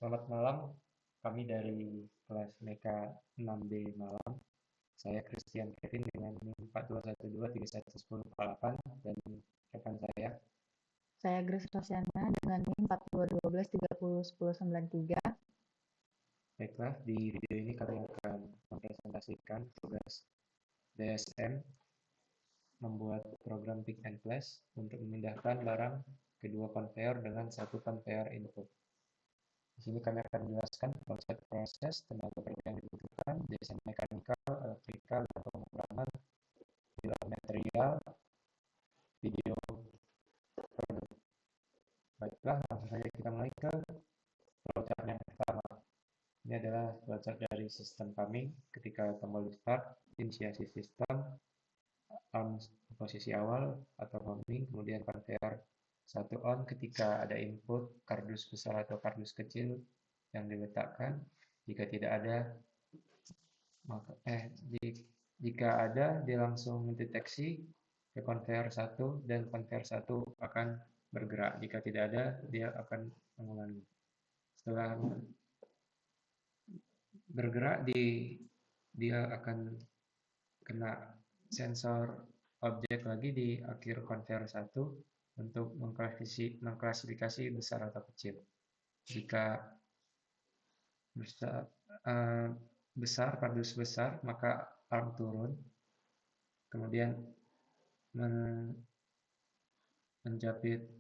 Selamat malam, kami dari kelas Meka 6B Malang. Saya Christian Kevin dengan NIM 4212311048 dan rekan saya. Saya Grace Rosiana dengan NIM 4212301093. Baiklah, di video ini kami akan mempresentasikan tugas DSM membuat program pick and place untuk memindahkan barang ke dua konveyor dengan satu konveyor input. Di sini kami akan menjelaskan konsep proses, tenaga kerja yang dibutuhkan, desain mekanikal, elektrikal, dan pemrograman, bill material, video produk. Baiklah, langsung saja kita mulai ke flowchart yang pertama. Ini adalah flowchart dari sistem kami. Ketika tombol di start, inisiasi sistem, on posisi awal atau homing, kemudian conveyor 1 on ketika ada input kardus besar atau kardus kecil yang diletakkan. Jika tidak ada, maka jika ada, dia langsung mendeteksi ke conveyor 1 dan conveyor 1 akan bergerak. Jika tidak ada, dia akan mengulangi. Setelah bergerak, dia akan kena sensor objek lagi di akhir conveyor 1 untuk mengklasifikasi besar atau kecil. Jika besar, kardus besar, maka arm turun, kemudian menjepit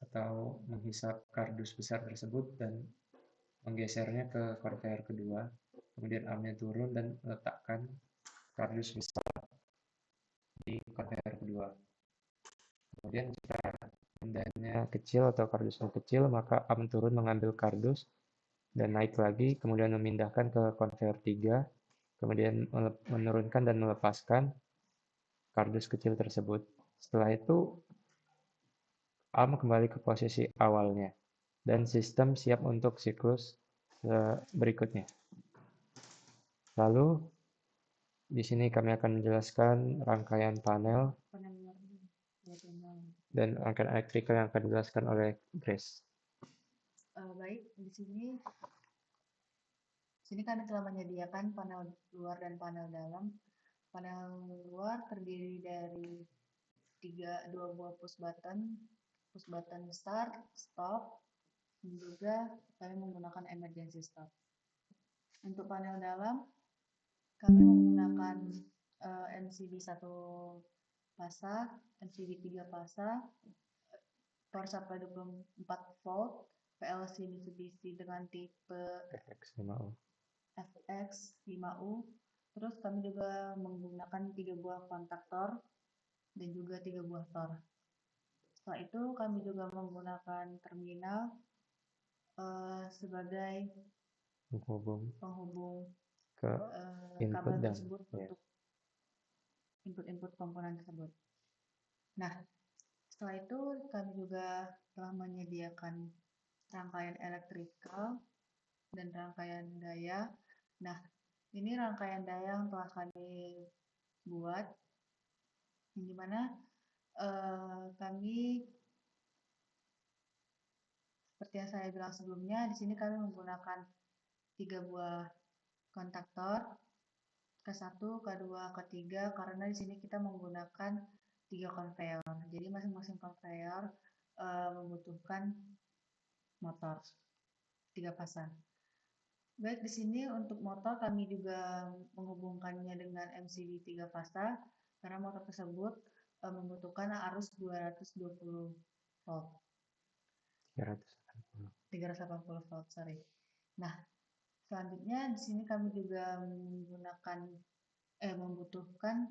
atau menghisap kardus besar tersebut dan menggesernya ke conveyor kedua. Kemudian armnya turun dan meletakkan kardus besar di conveyor kedua. Kemudian jika bendanya kecil atau kardusnya kecil, maka arm turun mengambil kardus dan naik lagi, kemudian memindahkan ke conveyor 3, kemudian menurunkan dan melepaskan kardus kecil tersebut. Setelah itu, arm kembali ke posisi awalnya, dan sistem siap untuk siklus berikutnya. Lalu, di sini kami akan menjelaskan rangkaian panel dan rangkaian elektrikal yang akan dijelaskan oleh Grace. Baik, di sini kami telah menyediakan panel luar dan panel dalam. Panel luar terdiri dari dua buah push button start, stop, dan juga kami menggunakan emergency stop. Untuk panel dalam, kami menggunakan MCB 1 fasa, MCB 3 fasa, power supply 24 volt, PLC Mitsubishi dengan tipe FX5U. Terus kami juga menggunakan 3 buah kontaktor dan juga 3 buah tor. Setelah itu kami juga menggunakan terminal sebagai penghubung ke kabel tersebut untuk input komponen tersebut. Nah, setelah itu kami juga telah menyediakan rangkaian elektrikal dan rangkaian daya. Nah, ini rangkaian daya yang telah kami buat, yang dimana kami seperti yang saya bilang sebelumnya, di sini kami menggunakan 3 buah kontaktor, K1, K2, K3, karena di sini kita menggunakan 3 konveyor. Jadi masing-masing konveyor membutuhkan motor 3 pasang. Baik, di sini untuk motor kami juga menghubungkannya dengan MCB 3 fasa karena motor tersebut membutuhkan arus 220 volt. 380 volt, sorry. Nah, selanjutnya di sini kami juga membutuhkan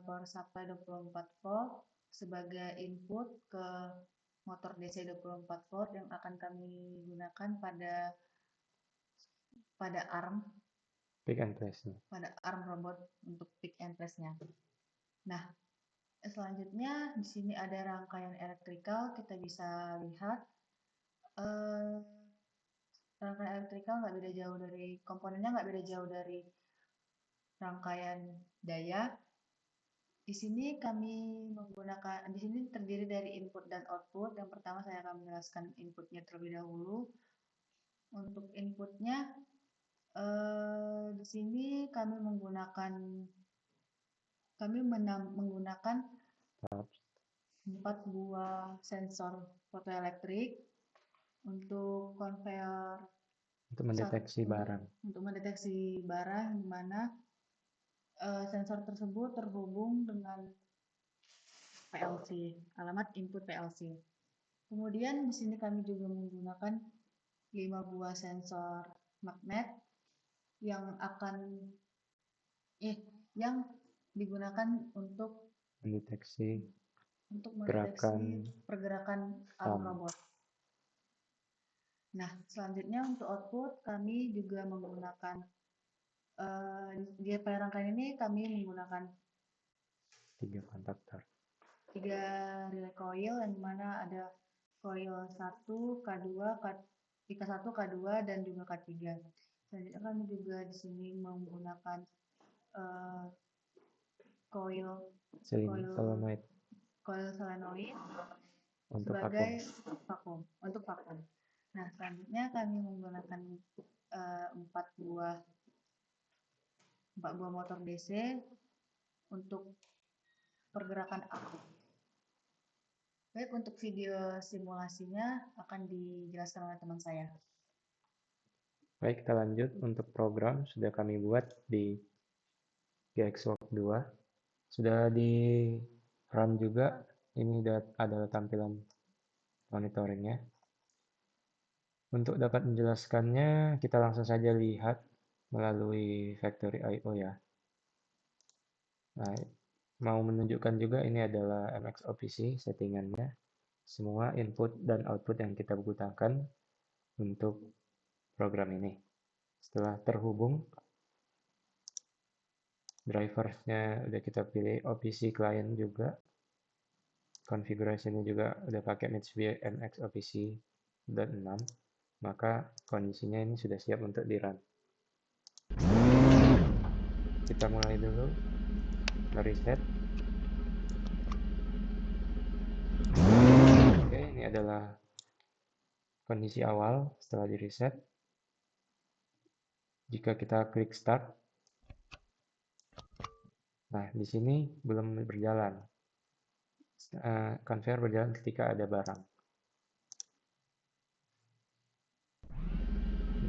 power supply 24 volt sebagai input ke motor DC 24 volt yang akan kami gunakan pada arm pick and place-nya. Pada arm robot untuk pick and place-nya. Nah, selanjutnya di sini ada rangkaian elektrikal. Kita bisa lihat rangkaian elektrikal komponennya nggak beda jauh dari rangkaian daya. Di sini terdiri dari input dan output. Yang pertama saya akan menjelaskan inputnya terlebih dahulu. Untuk inputnya, di sini kami menggunakan 4 buah sensor fotoelektrik untuk konveyor untuk mendeteksi barang. Untuk mendeteksi barang, di mana sensor tersebut terhubung dengan PLC, alamat input PLC. Kemudian di sini kami juga menggunakan 5 buah sensor magnet yang digunakan untuk Mendeteksi pergerakan arm robot. Nah, selanjutnya untuk output kami juga menggunakan di pada rangkaian ini kami menggunakan 3 kontaktor. 3 relay coil yang dimana ada coil 1, K2, K1, K2 dan juga K3. Selanjutnya kami juga di sini menggunakan coil solenoid sebagai vakum untuk vakum. Nah, selanjutnya kami menggunakan 4 buah motor DC untuk pergerakan aku. Baik, untuk video simulasinya akan dijelaskan oleh teman saya. Baik, kita lanjut. Untuk program sudah kami buat di GXWorks 2. Sudah di run juga. Ini adalah tampilan monitoringnya. Untuk dapat menjelaskannya, kita langsung saja lihat melalui Factory I/O ya. Nah, mau menunjukkan juga ini adalah MXOPC settingannya. Semua input dan output yang kita gunakan untuk program ini. Setelah terhubung, driversnya udah kita pilih, OPC client juga. Konfigurasinya juga udah pakai Mitsubishi MXOPC 6. Maka kondisinya ini sudah siap untuk di-run. Kita mulai dulu mereset. Oke, ini adalah kondisi awal setelah di-reset. Jika kita klik start, nah di sini belum berjalan. Conveyor berjalan ketika ada barang.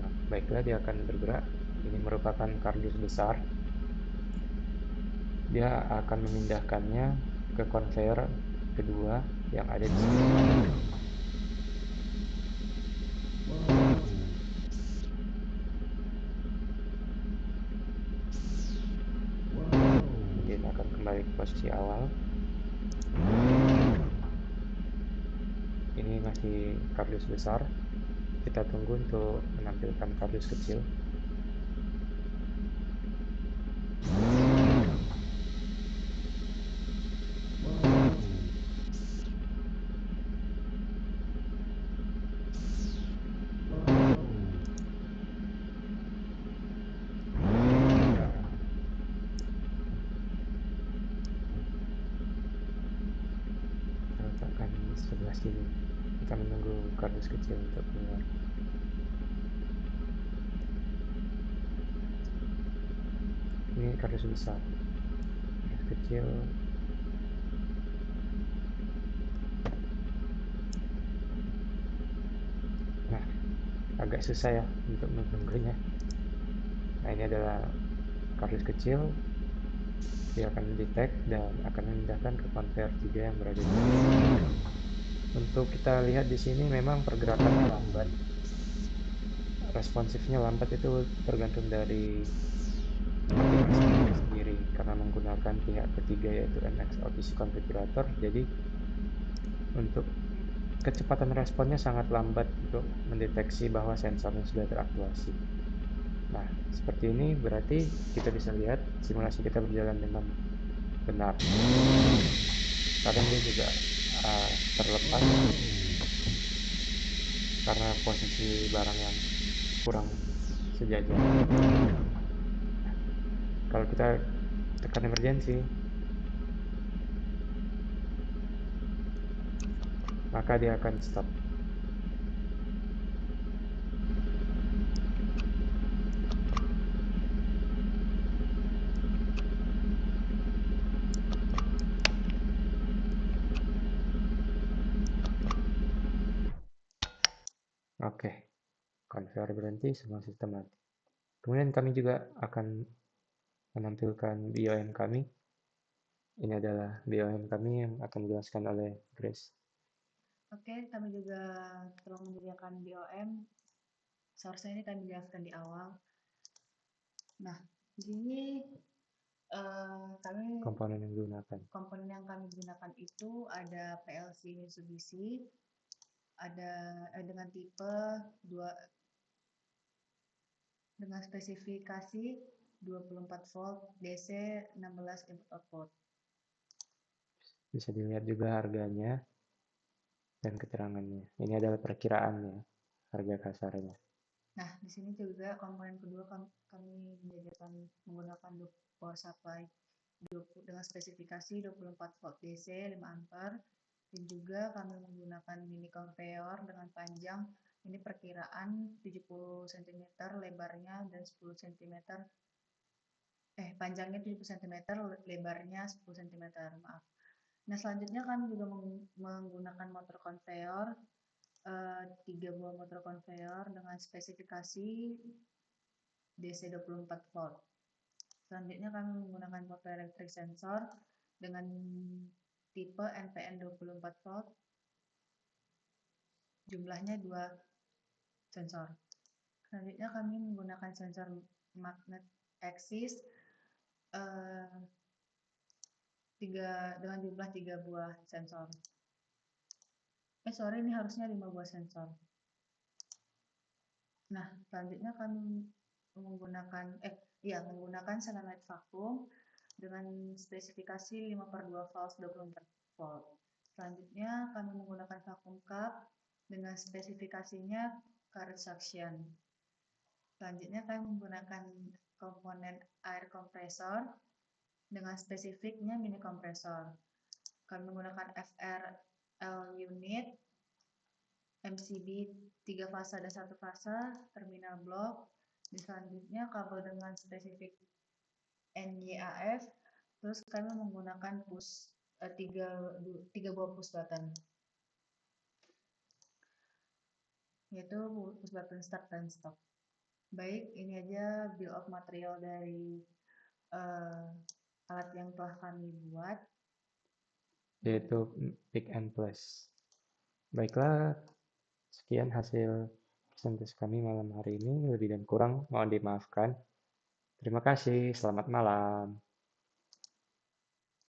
Nah, baiklah, dia akan bergerak. Ini merupakan kardus besar. Dia akan memindahkannya ke conveyor kedua yang ada di sini. Mungkin akan kembali ke posisi awal. Ini masih kardus besar. Kita tunggu untuk menampilkan kardus kecil. Kita letakkan di sebelah sini. Kita menunggu kardus kecil untuk keluar. Ini kardus besar. Kardus kecil. Nah, agak susah ya untuk menunggunya. Nah, ini adalah kardus kecil. Dia akan detect dan akan memindahkan ke conveyor 3 yang berada di sini. Untuk kita lihat di sini memang pergerakannya lambat. Responsifnya lambat itu tergantung dari aplikasinya sendiri karena menggunakan pihak ketiga yaitu MXOPC Configurator. Jadi untuk kecepatan responnya sangat lambat untuk mendeteksi bahwa sensornya sudah teraktuasi. Nah, seperti ini berarti kita bisa lihat simulasi kita berjalan dengan benar. Kadang dia juga terlepas karena posisi barang yang kurang sejajar. Kalau kita tekan emergency, maka dia akan stop. Oke, konveyor berhenti, semua sistem mati. Kemudian kami juga akan menampilkan BOM kami. Ini adalah BOM kami yang akan dijelaskan oleh Grace. Oke, kami juga telah menyediakan BOM. Seharusnya ini kami jelaskan di awal. Nah, di sini Komponen yang digunakan. komponen yang kami gunakan itu ada PLC Mitsubishi, ada dengan tipe dengan spesifikasi 24 volt DC 16 input output. Bisa dilihat juga harganya dan keterangannya. Ini adalah perkiraannya, harga kasarnya. Nah, di sini juga komponen kedua kami menyediakan menggunakan power supply dengan spesifikasi 24 volt DC 5 ampere, dan juga kami menggunakan mini conveyor dengan panjang ini perkiraan 70 cm, lebarnya dan 10 cm. Panjangnya 70 cm, lebarnya 10 cm, maaf. Nah, selanjutnya kami juga menggunakan motor conveyor, 3 buah motor conveyor dengan spesifikasi DC 24 volt. Selanjutnya kami menggunakan motor elektrik sensor dengan tipe NPN 24 volt, jumlahnya 2 sensor. Selanjutnya kami menggunakan sensor magnet axis dengan jumlah 3 buah sensor. Ini harusnya 5 buah sensor. Nah, selanjutnya kami menggunakan solenoid vakum dengan spesifikasi 5/2 valve 24 volt. Selanjutnya kami menggunakan vacuum cup dengan spesifikasinya current suction. Selanjutnya kami menggunakan komponen air kompresor dengan spesifiknya mini kompresor. Kami menggunakan FRL unit, MCB 3 fasa dan 1 fasa, terminal blok, dan selanjutnya kabel dengan spesifik NYAF. Terus kami menggunakan tiga buah push button, yaitu push button start dan stop. Baik, ini aja bill of material dari alat yang telah kami buat, yaitu pick and place. Baiklah, sekian hasil presentasi kami malam hari ini. Lebih dan kurang mohon dimaafkan. Terima kasih, selamat malam.